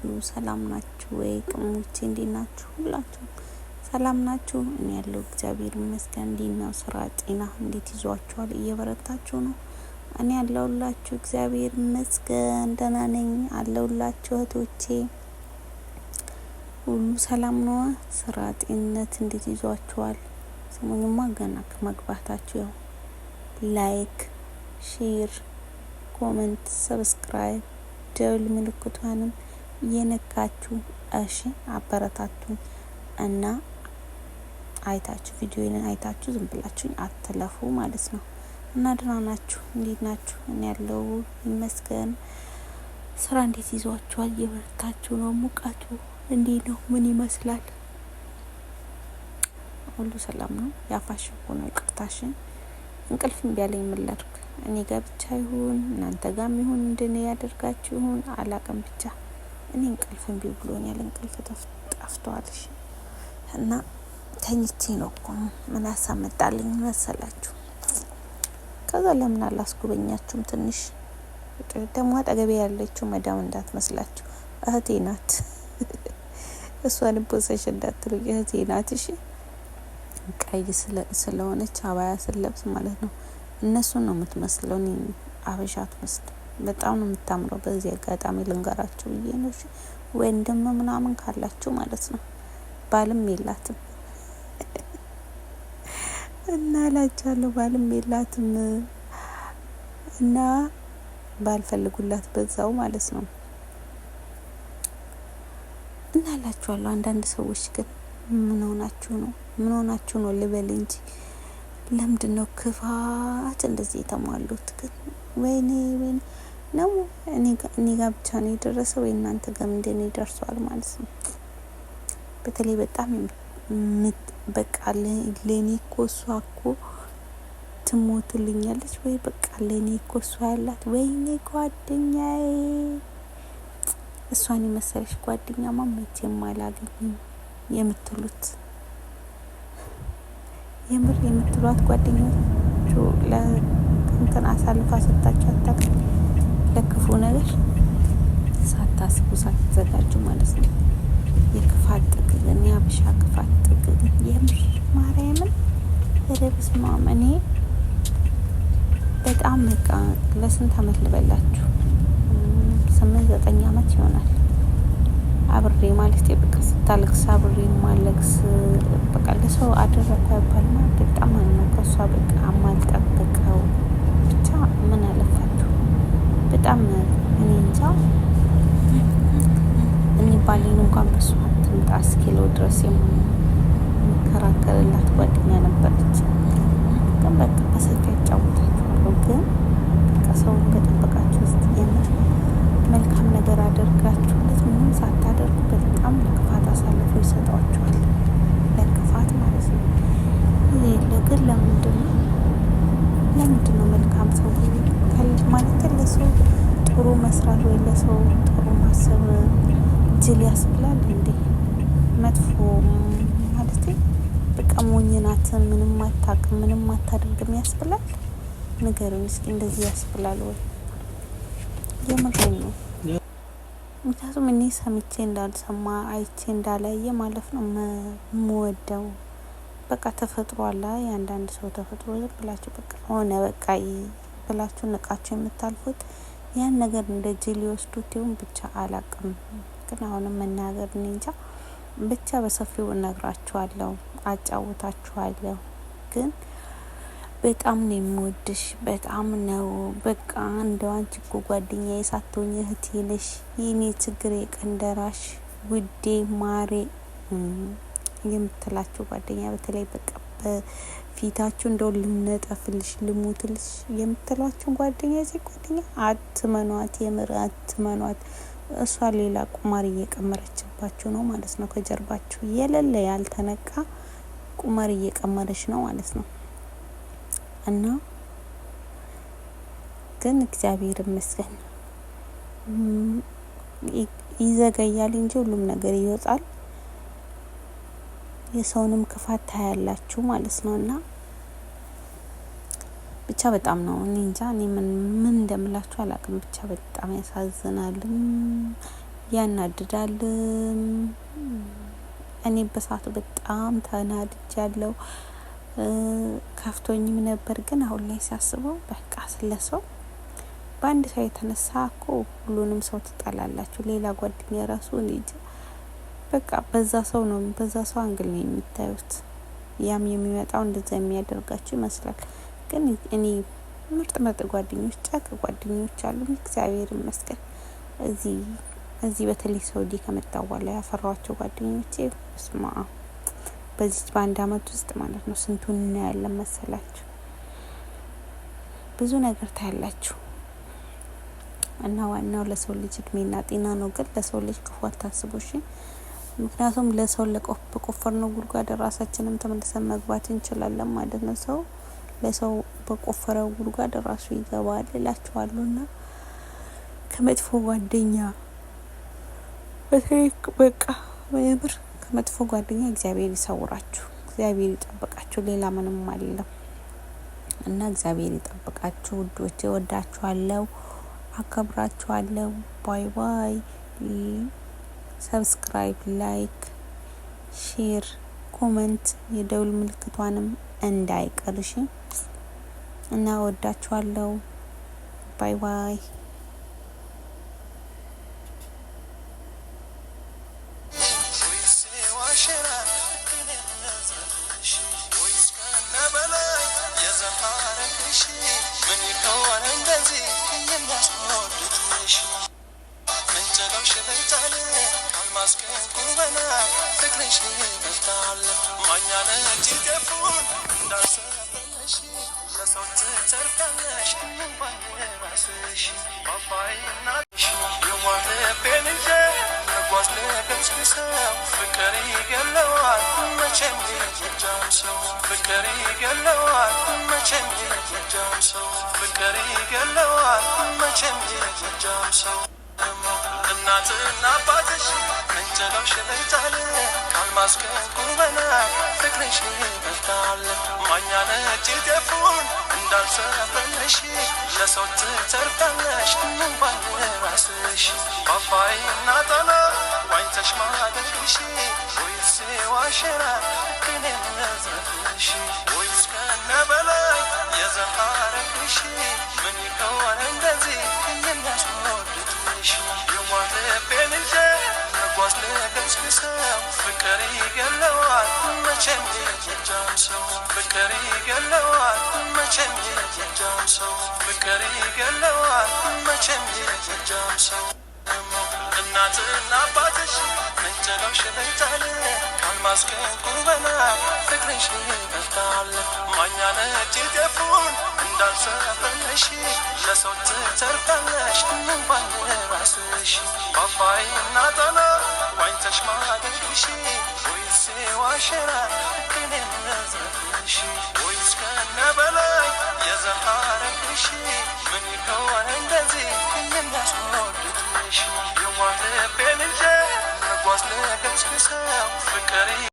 ናችሁ? ሰላም ናችሁ ወይ? ቅሞቼ እንዴት ናችሁ? ሁላችሁ ሰላም ናችሁ? እኔ ያለው እግዚአብሔር ይመስገን። እንዴት ነው ስራ፣ ጤና እንዴት ይዟችኋል? እየበረታችሁ ነው? እኔ ያለሁላችሁ እግዚአብሔር ይመስገን ደህና ነኝ አለሁላችሁ። እህቶቼ ሁሉ ሰላም ነው? ስራ፣ ጤንነት እንዴት ይዟችኋል? ሰሞኑንማ ገና ከመግባታችሁ ያው ላይክ፣ ሼር፣ ኮሜንት፣ ሰብስክራይብ ደውል ምልክቷንም የነካችሁ እሺ አበረታቱኝ እና አይታችሁ ቪዲዮዬን አይታችሁ ዝም ብላችሁ አትለፉ ማለት ነው። እና ደህና ናችሁ? እንዴት ናችሁ? እኔ ያለው ይመስገን። ስራ እንዴት ይዟችኋል? እየበረታችሁ ነው? ሙቀቱ እንዴት ነው? ምን ይመስላል? ሁሉ ሰላም ነው? ያፋሽኩ ነው ይቅርታሽን። እንቅልፍ እምቢ አለኝ። ምን ላድርግ? እኔ ጋር ብቻ ይሁን እናንተ ጋርም ይሁን እንደኔ ያደርጋችሁ ይሁን አላውቅም። ብቻ እኔ እንቅልፍ እምቢ ብሎኛል። እንቅልፍ ጠፍቷል እና ተኝቼ ነው እኮ ምን አሳመጣልኝ መሰላችሁ? ከዛ ለምን አላስጎበኛችሁም? ትንሽ ደግሞ አጠገቤ ያለችው መዳም እንዳትመስላችሁ እህቴ ናት። እሷን ፖሰሽ እንዳትሉኝ እህቴ ናት። እሺ ቀይ ስለሆነች አባያ ስለብስ ማለት ነው እነሱን ነው የምትመስለው። እኔ አበሻ አትመስል። በጣም ነው የምታምረው። በዚህ አጋጣሚ ልንገራችሁ ብዬ ነው። እሺ ወንድም ምናምን ካላችሁ ማለት ነው ባልም የላትም እና ላቻለሁ ባልም የላትም እና ባልፈልጉላት በዛው ማለት ነው እና ላችኋለሁ። አንዳንድ ሰዎች ግን ምን ሆናችሁ ነው ልበል እንጂ ለምንድነው ክፋት እንደዚህ የተሟሉት? ግን ወይኔ ነው እኔ ጋር ብቻ ነው የደረሰው ወይ እናንተ ጋር እንደኔ ደርሷል ማለት ነው? በተለይ በጣም በቃ ለኔ እኮ እሷ እኮ ትሞትልኛለች ወይ በቃ ለኔ እኮ እሷ ያላት ወይኔ ጓደኛዬ እሷን የመሰለሽ ጓደኛማ መቼም አላገኝም የምትሉት የምር የምትሏት ጓደኞቹ ለእንትን አሳልፋ ሰጣችሁ አታውቅም። ለክፉ ነገር ሳታስቡ ሳትዘጋጁ ማለት ነው። የክፋት ጥግ ግን የአበሻ ክፋት ጥግ ግን የምር ማርያምን በስመ አብ እኔ በጣም በቃ ለስንት አመት ልበላችሁ 8-9 አመት ይሆናል አብሬ ማለት በቃ ስታለቅስ አብሬ ማለቅስ በቃ ለሰው አደረኩ አይባልም። በጣም ነው ከሷ በቃ ማልጠብቀው ብቻ ምን አለፋችሁ በጣም እኔ እንጃ እኔ ባሌን እንኳን በሷ ትምጣ እስኪለው ድረስ የምከራከርላት ጓደኛ ነበረች። ግን በቃ በስልክ ያጫውታችኋለሁ። ግን በቃ ሰውን በጠበቃችሁ ውስጥ መልካም ነገር አደርጋችሁለት ምንም ሳታደርጉ በጣም ለክፋት አሳልፈው ይሰጧችኋል። ለክፋት ማለት ነው። ግን ለምንድን ነው መልካም ሰው ማለት ለሰው ጥሩ መስራት ወይ ለሰው ጥሩ ማሰብ ጅል ያስብላል እንዴ? መጥፎ ማለት በቃ ሞኝ ናት፣ ምንም አታውቅም፣ ምንም አታደርግም ያስብላል? ንገሩኝ እስኪ እንደዚህ ያስብላል ወይ? የምሬን ነው። ምክንያቱም እኔ ሰምቼ እንዳልሰማ አይቼ እንዳላየ ማለት ነው የምወደው። በቃ ተፈጥሮ አለ የአንዳንድ ሰው ተፈጥሮ ዝም ብላችሁ በቃ ሆነ በቃ ብላችሁ ንቃችሁ የምታልፉት ያን ነገር እንደ ጅል ሊወስዱት ይሁን ብቻ አላቅም። ግን አሁንም መናገር እኔ እንጃ ብቻ በሰፊው እነግራችኋለሁ፣ አጫውታችኋለሁ። ግን በጣም ነው የምወድሽ፣ በጣም ነው በቃ እንደው አንቺ እኮ ጓደኛዬ ሳትሆኚ እህቴ ነሽ፣ የኔ ችግሬ ቀንደራሽ ውዴ ማሬ የምትላችሁ ጓደኛ በተለይ በቃ በፊታችሁ እንደው ልነጠፍልሽ ልሙትልሽ የምትሏችሁ ጓደኛ አትመኗት፣ የምር አትመኗት። እሷ ሌላ ቁማር እየቀመረችባችሁ ነው ማለት ነው። ከጀርባችሁ የሌለ ያልተነቃ ቁማር እየቀመረች ነው ማለት ነው። እና ግን እግዚአብሔር ይመስገን ይዘገያል እንጂ ሁሉም ነገር ይወጣል። የሰውንም ክፋት ታያላችሁ ማለት ነው። እና ብቻ በጣም ነው እኔ እንጃ እኔ ምን እንደምላችሁ አላውቅም። ብቻ በጣም ያሳዝናል። ያናድዳል። እኔ በሰዓቱ በጣም ተናድጃለሁ፣ ከፍቶኝም ነበር። ግን አሁን ላይ ሳስበው በቃ ስለሰው በአንድ ሰው የተነሳ እኮ ሁሉንም ሰው ትጠላላችሁ። ሌላ ጓደኛ ራሱ እንዴ በቃ በዛ ሰው አንግል ነው የሚታዩት። ያም የሚመጣው እንደዛ የሚያደርጋችሁ ይመስላል። ግን እኔ ምርጥ ጓደኞች፣ ጨቅ ጓደኞች አሉ። እግዚአብሔር ይመስገን። እዚህ በተለይ ሳውዲ ከመጣሁ በኋላ ያፈራኋቸው ጓደኞቼ ስማ በዚህ በአንድ አመት ውስጥ ማለት ነው ስንቱን እናያለን መሰላችሁ። ብዙ ነገር ታያላችሁ። እና ዋናው ለሰው ልጅ እድሜና ጤና ነው። ግን ለሰው ልጅ ክፉ አታስቡ እሺ። ምክንያቱም ለሰው በቆፈርነው ጉድጓድ ራሳችንም ተመልሰን መግባት እንችላለን ማለት ነው። ሰው ለሰው በቆፈረው ጉድጓድ ራሱ ይገባል እላችኋለሁና ከመጥፎ ጓደኛ በቃ በምር ከመጥፎ ጓደኛ እግዚአብሔር ይሰውራችሁ፣ እግዚአብሔር ይጠብቃችሁ። ሌላ ምንም አይደለም። እና እግዚአብሔር ይጠብቃችሁ ውዶቼ፣ ወዳችኋለሁ፣ አከብራችኋለሁ። ባይ ባይ። ሰብስክራይብ፣ ላይክ፣ ሼር፣ ኮሜንት የደውል ምልክቷንም እንዳይቀርሽ እና ወዳችኋለሁ። ባይ ባይ። እናትና አባትሽ እንጀራው ሽለታል ካልማዝ ከጉበና ፍቅርሽ ይበልጣል። ማኛ ነጭ ጤፉን እንዳልሰበለሽ ለሰው ትተርፋለሽ እንኳን ራስሽ ባባይና ጠላ ዋኝተሽ ማደግሽ ወይስ ዋሸራ ከኔ መዝረፍሽ ወይስ ከነበላይ የዘኻረግሽ ምን ይከወን እንደዚህ የሚያስወድድሽ የዋልቤን እንጂ ነጓዝ ለገስግሰው ፍቅር ይገለዋል መቼም የጀጃም ሰው ፍቅር ይገለዋል መቼም የጀጃም ሰው ፍቅር ይገለዋል መቼም የጀጃም ሰው እናትና አባትሽ እንጀራው ሽለታል ካልማዝ ከጉበና ፍቅርሽ ይበልጣል። ማኛ ነጭ ጤፉን እንዳልሰበለሽ ለሰው ትተርፋለሽ እንኳን ራስሽ ባባይና ጠላ ዋኝተሽ ማደግሽ ወይስ ዋሸራ ከኔ መዝረፍሽ ወይስ ከነበላይ የዘኻረግሽ ምን ይከወን እንደዚህ የሚያስወድድሽ የዋልቤን እንጂ ነጓዝ ለገስግሰው ፍቅር